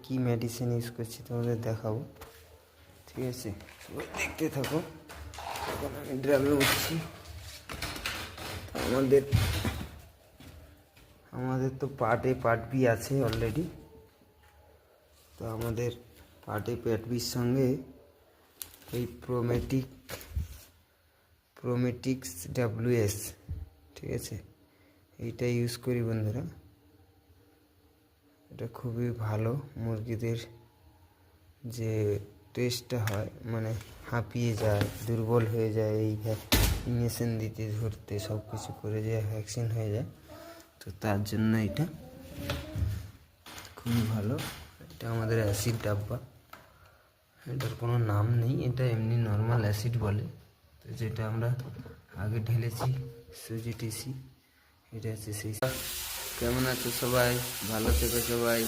কি medicine use করছি তোমাদের দেখাবো, ঠিক আছে? সবাই দেখতে থাকো। এখন আমি ড্রামে উঠছি। আমাদের তো পার্ট এ পার্ট বি আছে অলরেডি। তো আমাদের পার্ট এ পার্ট বির সঙ্গে এই প্রোমেটিক্স WS, ঠিক আছে, এইটা ইউজ করি বন্ধুরা। এটা খুবই ভালো। মুরগিদের যে টেস্টটা হয়, মানে হাঁপিয়ে যায়, দুর্বল হয়ে যায়, এই ইঞ্জেকশন দিতে ধরতে সব কিছু করে যে ভ্যাকসিন হয়ে যায়, তো তার জন্য এটা খুবই ভালো। এটা আমাদের অ্যাসিড ডাব্বা, এটার কোনো নাম নেই, এটা এমনি নর্মাল অ্যাসিড বলে। তো যেটা আমরা আগে ঢেলেছি সুজি টিসি, এটা হচ্ছে সেই। কেমন আছো সবাই? ভালো থেকো সবাই।